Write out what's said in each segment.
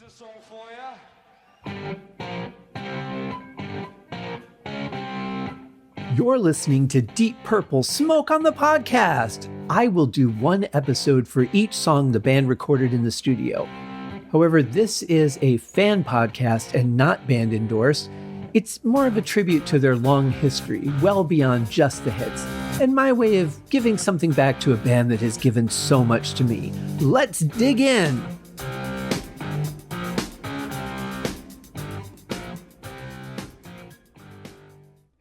a song for you. You're listening to Deep Purple Smoke on the Podcast. I will do one episode for each song the band recorded in the studio. However, this is a fan podcast and not band endorsed. It's more of a tribute to their long history, well beyond just the hits, and my way of giving something back to a band that has given so much to me. Let's dig in!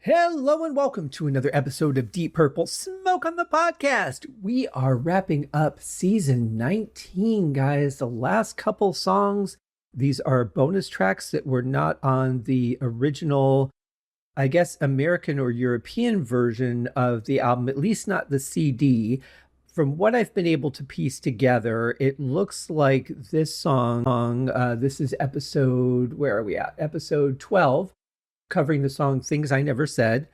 Hello and welcome to another episode of Deep Purple Smoke on the Podcast. We are wrapping up season 19, guys. The last couple songs, these are bonus tracks that were not on the original, I guess, American or European version of the album, at least not the CD. From what I've been able to piece together, it looks like this song, this is episode, where are we at? Episode 12. Covering the song Things I Never Said.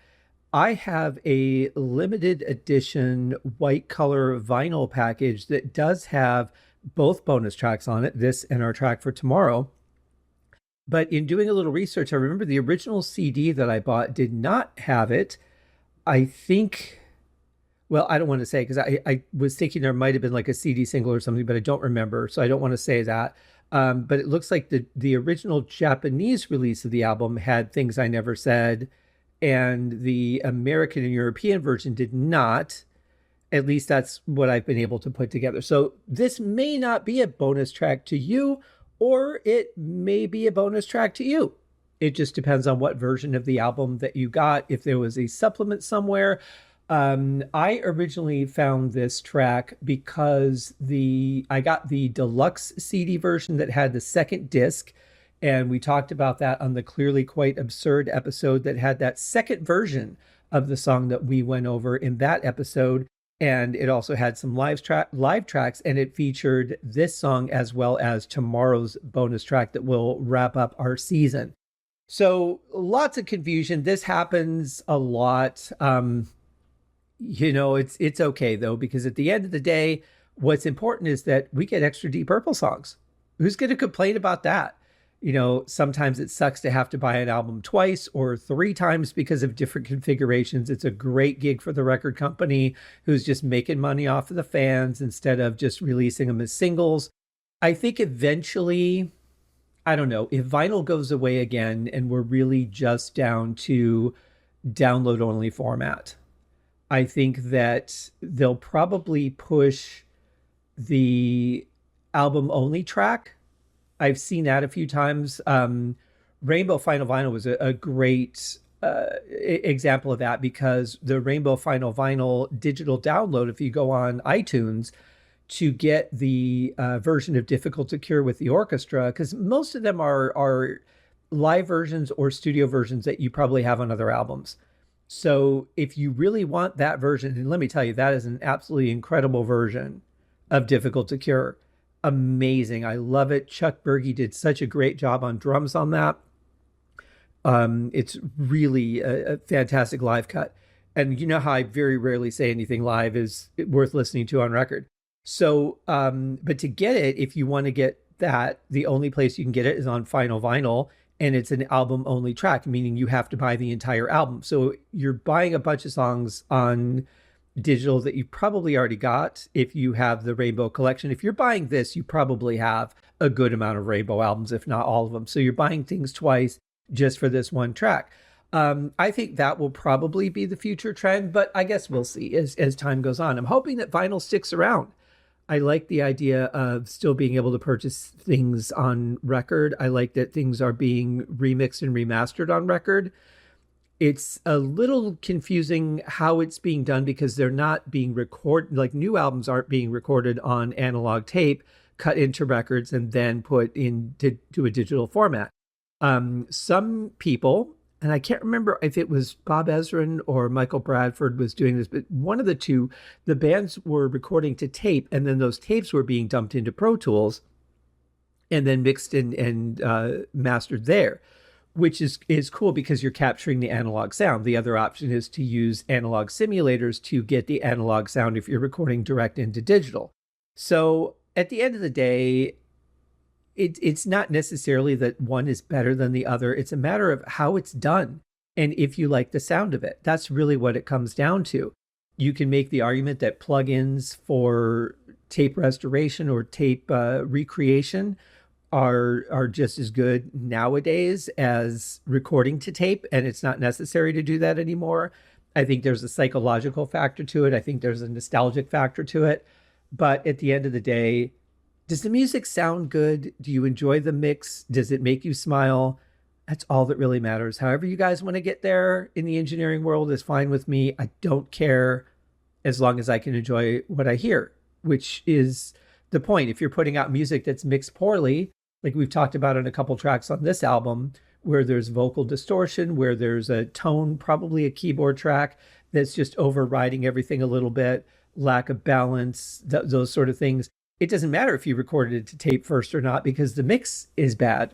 I have a limited edition white color vinyl package that does have both bonus tracks on it, this and our track for tomorrow. But in doing a little research, I remember the original CD that I bought did not have it. I think, well, I don't want to say, because I was thinking there might have been like a CD single or something, but I don't remember, so I don't want to say that. But it looks like the original Japanese release of the album had Things I Never Said, and the American and European version did not. At least that's what I've been able to put together. So this may not be a bonus track to you, or it may be a bonus track to you. It just depends on what version of the album that you got, if there was a supplement somewhere. I originally found this track because I got the deluxe CD version that had the second disc, and we talked about that on the Clearly Quite Absurd episode that had that second version of the song that we went over in that episode. And it also had some live tracks, and it featured this song as well as tomorrow's bonus track that will wrap up our season. So lots of confusion. This happens a lot. You know, it's okay though, because at the end of the day, what's important is that we get extra Deep Purple songs. Who's going to complain about that? You know, sometimes it sucks to have to buy an album twice or three times because of different configurations. It's a great gig for the record company who's just making money off of the fans instead of just releasing them as singles. I think eventually, I don't know, if vinyl goes away again and we're really just down to download only format, I think that they'll probably push the album only track. I've seen that a few times. Rainbow Final Vinyl was a great example of that, because the Rainbow Final Vinyl digital download, if you go on iTunes to get the version of Difficult to Cure with the orchestra, because most of them are live versions or studio versions that you probably have on other albums. So if you really want that version, and let me tell you, that is an absolutely incredible version of Difficult to Cure. Amazing. I love it. Chuck Berge did such a great job on drums on that. It's really a fantastic live cut. And you know how I very rarely say anything live is worth listening to on record. So, but to get it, if you want to get that, the only place you can get it is on Final Vinyl. And it's an album only track, meaning you have to buy the entire album. So you're buying a bunch of songs on digital that you probably already got if you have the Rainbow collection. If you're buying this, you probably have a good amount of Rainbow albums, if not all of them. So you're buying things twice just for this one track. I think that will probably be the future trend, but I guess we'll see as time goes on. I'm hoping that vinyl sticks around. I like the idea of still being able to purchase things on record. I like that things are being remixed and remastered on record. It's a little confusing how it's being done, because they're not being recorded, like new albums aren't being recorded on analog tape, cut into records, and then put into a digital format. Some people, and I can't remember if it was Bob Ezrin or Michael Bradford was doing this, but one of the two, the bands were recording to tape, and then those tapes were being dumped into Pro Tools and then mixed and mastered there, which is cool because you're capturing the analog sound. The other option is to use analog simulators to get the analog sound if you're recording direct into digital. So at the end of the day, it's not necessarily that one is better than the other. It's a matter of how it's done and if you like the sound of it. That's really what it comes down to. You can make the argument that plugins for tape restoration or tape recreation are just as good nowadays as recording to tape, and it's not necessary to do that anymore. I think there's a psychological factor to it. I think there's a nostalgic factor to it. But at the end of the day, does the music sound good? Do you enjoy the mix? Does it make you smile? That's all that really matters. However you guys want to get there in the engineering world is fine with me. I don't care as long as I can enjoy what I hear, which is the point. If you're putting out music that's mixed poorly, like we've talked about in a couple tracks on this album, where there's vocal distortion, where there's a tone, probably a keyboard track that's just overriding everything a little bit, lack of balance, those sort of things. It doesn't matter if you recorded it to tape first or not because the mix is bad.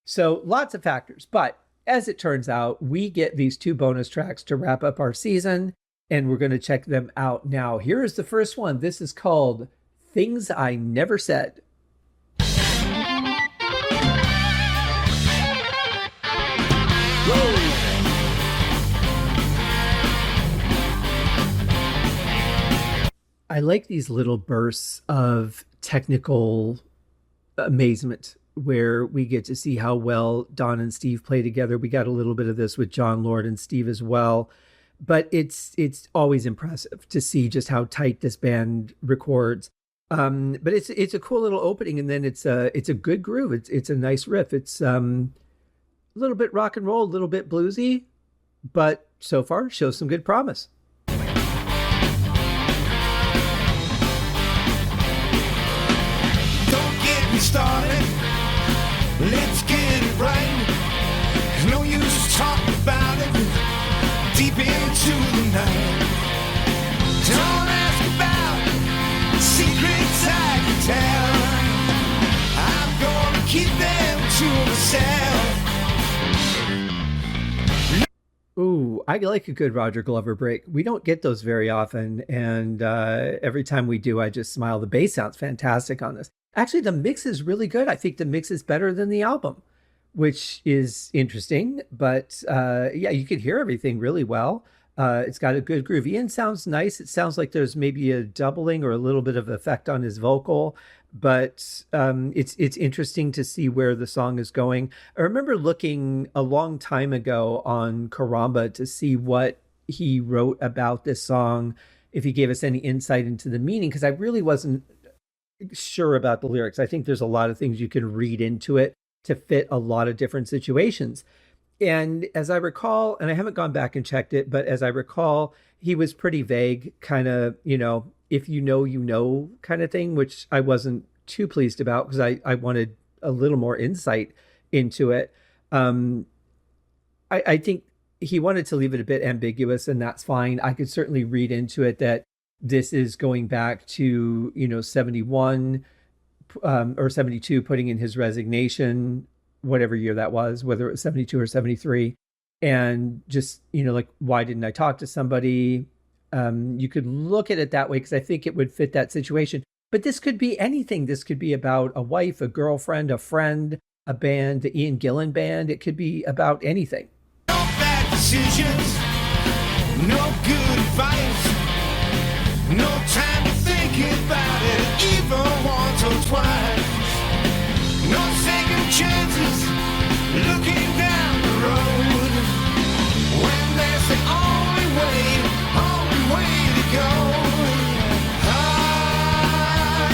So lots of factors. But as it turns out, we get these 2 bonus tracks to wrap up our season, and we're going to check them out now. Here is the first one. This is called Things I Never Said. I like these little bursts of technical amazement where we get to see how well Don and Steve play together. We got a little bit of this with Jon Lord and Steve as well, but it's always impressive to see just how tight this band records. But it's a cool little opening, and then it's a good groove. It's a nice riff. It's a little bit rock and roll, a little bit bluesy, but so far shows some good promise. Started. Let's get it right. There's no use talking about it deep into the night. Don't ask about secrets I can tell. I'm gonna keep them to myself. Ooh, I like a good Roger Glover break. We don't get those very often, and every time we do, I just smile. The bass sounds fantastic on this. Actually, the mix is really good. I think the mix is better than the album, which is interesting. But yeah, you can hear everything really well. It's got a good groove. Ian sounds nice. It sounds like there's maybe a doubling or a little bit of effect on his vocal, but it's interesting to see where the song is going. I remember looking a long time ago on Karamba to see what he wrote about this song, if he gave us any insight into the meaning, because I really wasn't sure about the lyrics. I think there's a lot of things you can read into it to fit a lot of different situations. And as I recall, and I haven't gone back and checked it, but as I recall, he was pretty vague, kind of, if you know kind of thing, which I wasn't too pleased about because I wanted a little more insight into it. I think he wanted to leave it a bit ambiguous, and that's fine. I could certainly read into it that this is going back to, 71 or 72, putting in his resignation, whatever year that was, whether it was 72 or 73. And just, like, why didn't I talk to somebody? You could look at it that way because I think it would fit that situation. But this could be anything. This could be about a wife, a girlfriend, a friend, a band, the Ian Gillan band. It could be about anything. No bad decisions, no good advice. No time to think about it, even once or twice. No second chances, looking down the road. When there's the only way to go.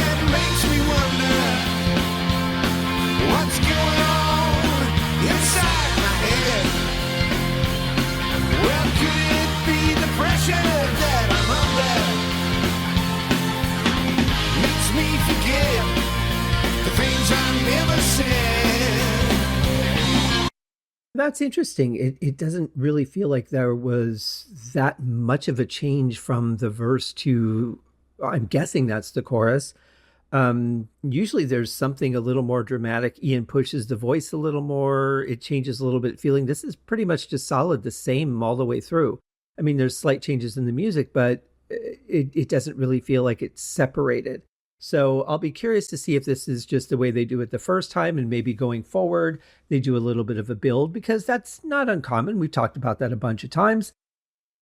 It makes me wonder what's going on inside my head. Well, could it be the pressure that I'm under? Me forget the things I never said. That's interesting. It doesn't really feel like there was that much of a change from the verse to, I'm guessing that's the chorus. Usually there's something a little more dramatic. Ian pushes the voice a little more. It changes a little bit feeling. This is pretty much just solid, the same all the way through. I mean, there's slight changes in the music, but it doesn't really feel like it's separated. So I'll be curious to see if this is just the way they do it the first time, and maybe going forward, they do a little bit of a build, because that's not uncommon. We've talked about that a bunch of times.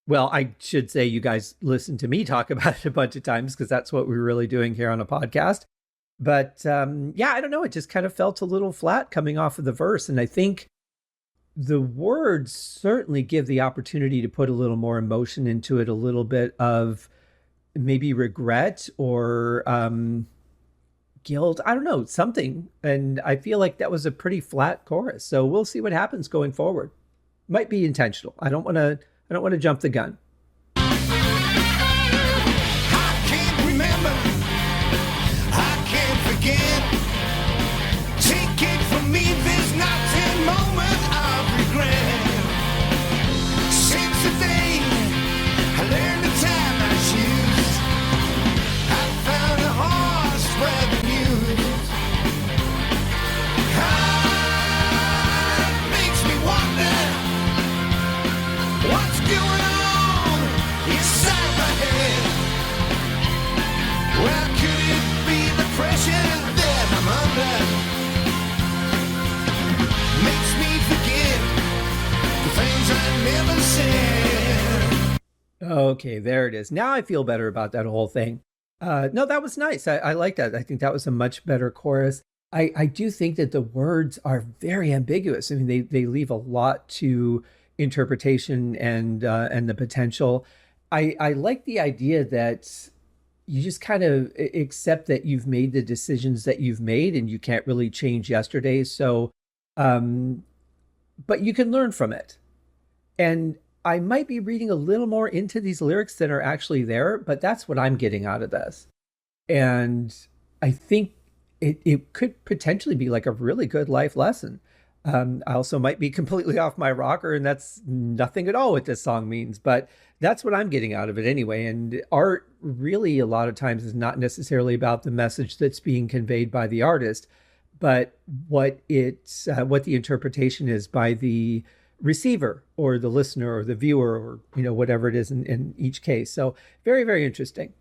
Well, I should say you guys listen to me talk about it a bunch of times, because that's what we're really doing here on a podcast. But yeah, I don't know. It just kind of felt a little flat coming off of the verse. And I think the words certainly give the opportunity to put a little more emotion into it, a little bit of maybe regret or guilt. I don't know, something. And I feel like that was a pretty flat chorus. So we'll see what happens going forward. Might be intentional. I don't want to jump the gun. I can't remember, I can't forget. Take it from me, there's not a moment of regret. Since the day I learned to tie my shoes, I found a horse where the news. Ah, it makes me wonder what's going on inside my head. Well, could it be the pressure that I'm under? Makes me forget the things I never said. Okay, there it is. Now I feel better about that whole thing. No, that was nice. I like that. I think that was a much better chorus. I do think that the words are very ambiguous. I mean, they leave a lot to interpretation and the potential. I like the idea that you just kind of accept that you've made the decisions that you've made, and you can't really change yesterday. So, but you can learn from it. And I might be reading a little more into these lyrics than are actually there, but that's what I'm getting out of this. And I think it could potentially be like a really good life lesson. I also might be completely off my rocker, and that's nothing at all what this song means, but that's what I'm getting out of it anyway. And art really a lot of times is not necessarily about the message that's being conveyed by the artist, but what the interpretation is by the receiver or the listener or the viewer, or whatever it is in each case. So very, very interesting.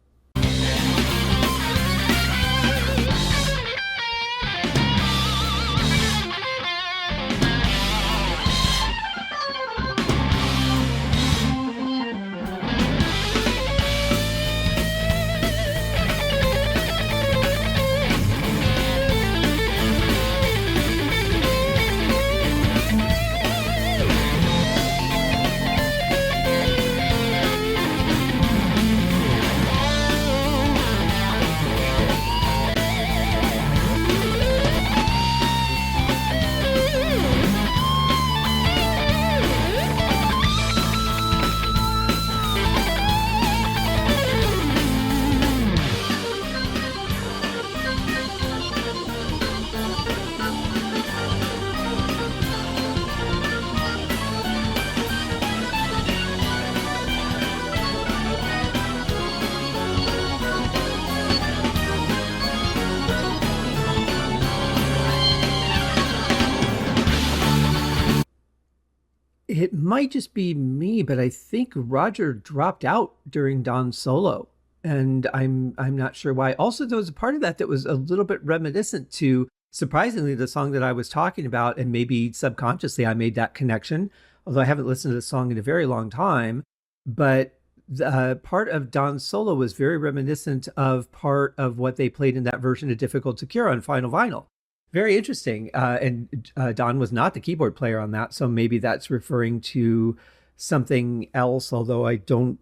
It might just be me, but I think Roger dropped out during Don's solo, and I'm not sure why. Also, there was a part of that was a little bit reminiscent to, surprisingly, the song that I was talking about, and maybe subconsciously I made that connection, although I haven't listened to the song in a very long time. But the part of Don's solo was very reminiscent of part of what they played in that version of Difficult to Cure on Final Vinyl. Very interesting. And Don was not the keyboard player on that, so maybe that's referring to something else, although I don't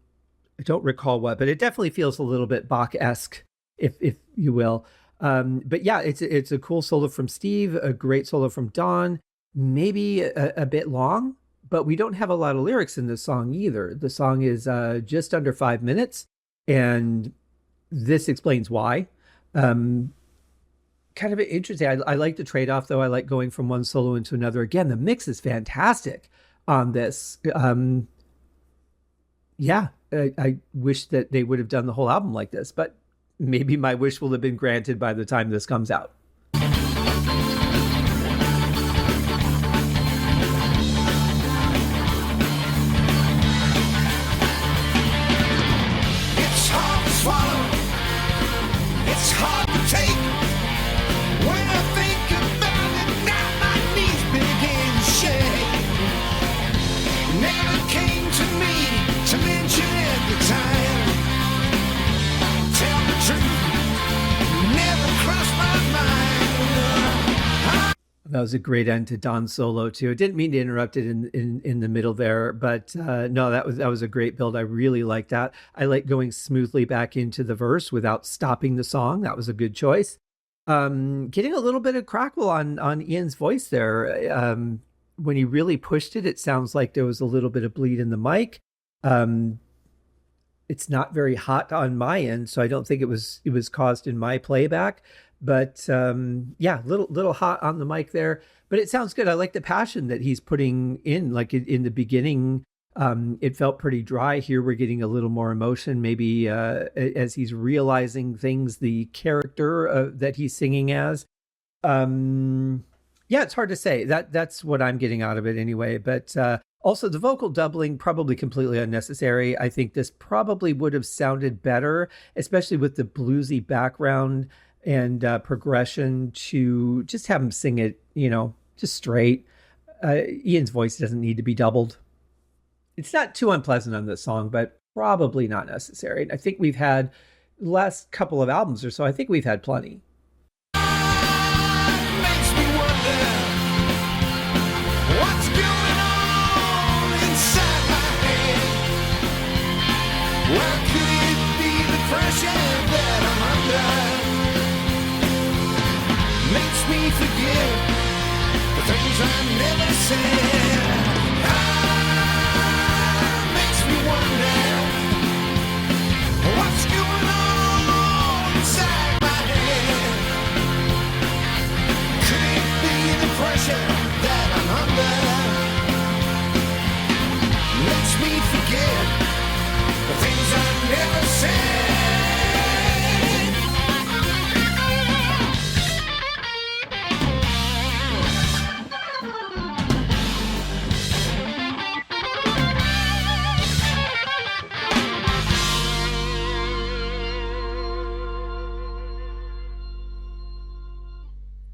recall what, but it definitely feels a little bit Bach-esque, if you will. But yeah, it's a cool solo from Steve, a great solo from Don, maybe a bit long, but we don't have a lot of lyrics in this song either. The song is just under 5 minutes, and this explains why. Kind of interesting. I like the trade-off, though. I like going from one solo into another. Again, the mix is fantastic on this. Yeah, I wish that they would have done the whole album like this, but maybe my wish will have been granted by the time this comes out. It's hard to swallow. It's hard That was a great end to Don Solo too. I didn't mean to interrupt it in the middle there, but no, that was a great build. I really like that. I like going smoothly back into the verse without stopping the song. That was a good choice. Getting a little bit of crackle on Ian's voice there. When he really pushed it, it sounds like there was a little bit of bleed in the mic. It's not very hot on my end, so I don't think it was caused in my playback. But yeah, little hot on the mic there. But it sounds good. I like the passion that he's putting in. Like in the beginning, it felt pretty dry. Here we're getting a little more emotion, maybe as he's realizing things, the character that he's singing as. Yeah, it's hard to say. That's what I'm getting out of it anyway. But also the vocal doubling, probably completely unnecessary. I think this probably would have sounded better, especially with the bluesy background and progression, to just have him sing it, just straight. Ian's voice doesn't need to be doubled. It's not too unpleasant on this song, but probably not necessary. I think we've had the last couple of albums or so, I think we've had plenty. Makes me wonder what's going on inside my head. Where could it be the pressure that I'm under? Makes me forget the things I never said. Makes me wonder what's going on inside my head. Could it be the pressure that I'm under? Makes me forget the things I never said.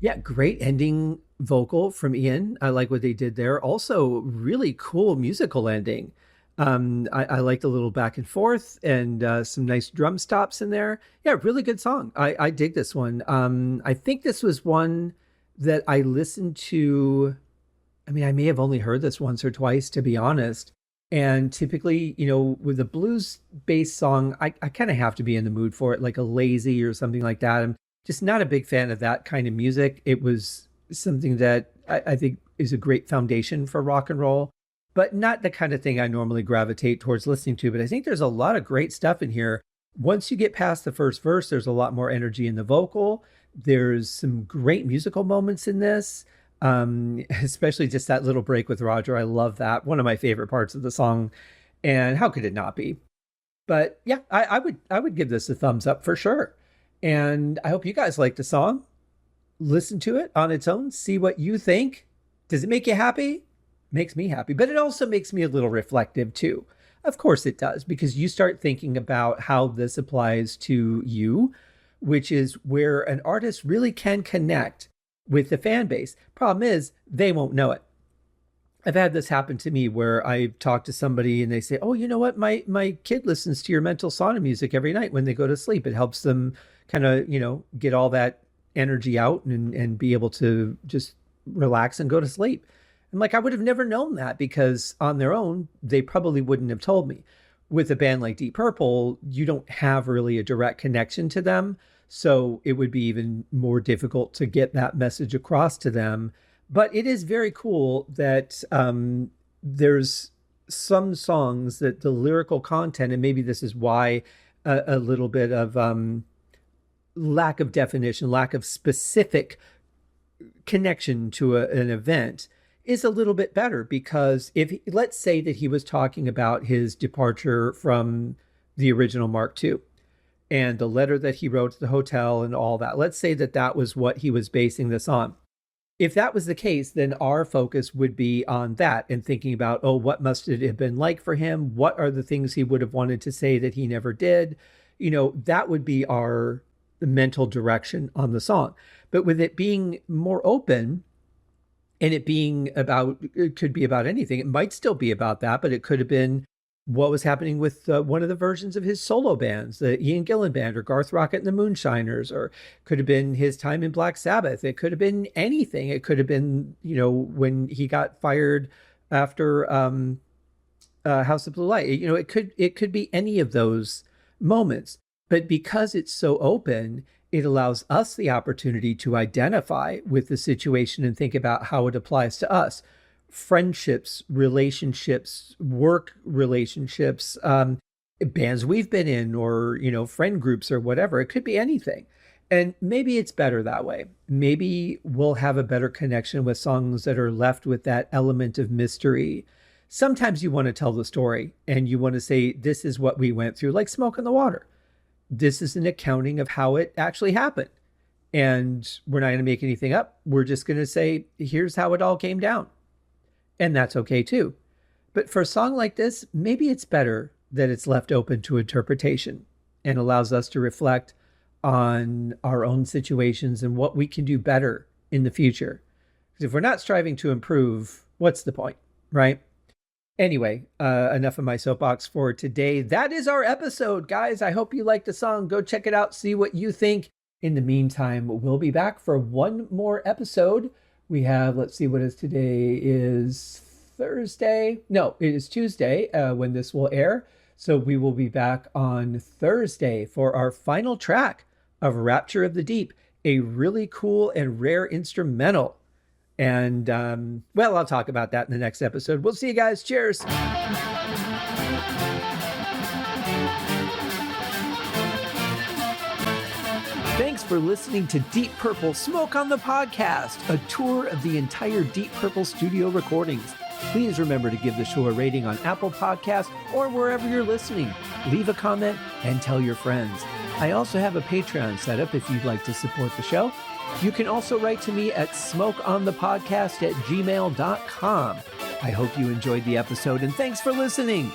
Yeah, great ending vocal from Ian. I like what they did there. Also, really cool musical ending. I like the little back and forth and some nice drum stops in there. Yeah, really good song. I dig this one. I think this was one that I listened to. I mean, I may have only heard this once or twice, to be honest. And typically, with a blues-based song, I kind of have to be in the mood for it, like a Lazy or something like that. I'm just not a big fan of that kind of music. It was something that I think is a great foundation for rock and roll, but not the kind of thing I normally gravitate towards listening to. But I think there's a lot of great stuff in here. Once you get past the first verse, there's a lot more energy in the vocal. There's some great musical moments in this, especially just that little break with Roger. I love that. One of my favorite parts of the song. And how could it not be? But yeah, I would give this a thumbs up for sure. And I hope you guys like the song. Listen to it on its own. See what you think. Does it make you happy? Makes me happy. But it also makes me a little reflective too. Of course it does, because you start thinking about how this applies to you, which is where an artist really can connect with the fan base. Problem is, they won't know it. I've had this happen to me where I've talked to somebody and they say, oh, you know what? My kid listens to your Mental Sauna music every night when they go to sleep. It helps them kind of, get all that energy out and be able to just relax and go to sleep. I'm like, I would have never known that, because on their own, they probably wouldn't have told me. With a band like Deep Purple, you don't have really a direct connection to them. So it would be even more difficult to get that message across to them. But it is very cool that there's some songs that the lyrical content, and maybe this is why a little bit of lack of definition, lack of specific connection to an event is a little bit better. Because let's say that he was talking about his departure from the original Mark II and the letter that he wrote to the hotel and all that. Let's say that that was what he was basing this on. If that was the case, then our focus would be on that and thinking about, oh, what must it have been like for him? What are the things he would have wanted to say that he never did? That would be our mental direction on the song. But with it being more open and it could be about anything. It might still be about that, but it could have been what was happening with one of the versions of his solo bands, the Ian Gillan Band or Garth Rocket and the Moonshiners, or could have been his time in Black Sabbath. It could have been anything. It could have been, when he got fired after House of Blue Light. It could be any of those moments. But because it's so open, it allows us the opportunity to identify with the situation and think about how it applies to us. Friendships, relationships, work relationships, bands we've been in, or, friend groups or whatever. It could be anything. And maybe it's better that way. Maybe we'll have a better connection with songs that are left with that element of mystery. Sometimes you want to tell the story and you want to say, this is what we went through, like Smoke on the Water. This is an accounting of how it actually happened. And we're not going to make anything up. We're just going to say, here's how it all came down. And that's okay too. But for a song like this, maybe it's better that it's left open to interpretation and allows us to reflect on our own situations and what we can do better in the future. Because if we're not striving to improve, what's the point, right? Anyway, enough of my soapbox for today. That is our episode, guys. I hope you liked the song. Go check it out, see what you think. In the meantime, we'll be back for one more episode. We have, let's see, what is today? Is Thursday? No, it is Tuesday when this will air. So we will be back on Thursday for our final track of Rapture of the Deep, a really cool and rare instrumental. And, I'll talk about that in the next episode. We'll see you guys. Cheers. Thanks for listening to Deep Purple Smoke on the Podcast, a tour of the entire Deep Purple studio recordings. Please remember to give the show a rating on Apple Podcasts or wherever you're listening. Leave a comment and tell your friends. I also have a Patreon set up if you'd like to support the show. You can also write to me at smokeonthepodcast@gmail.com. I hope you enjoyed the episode and thanks for listening.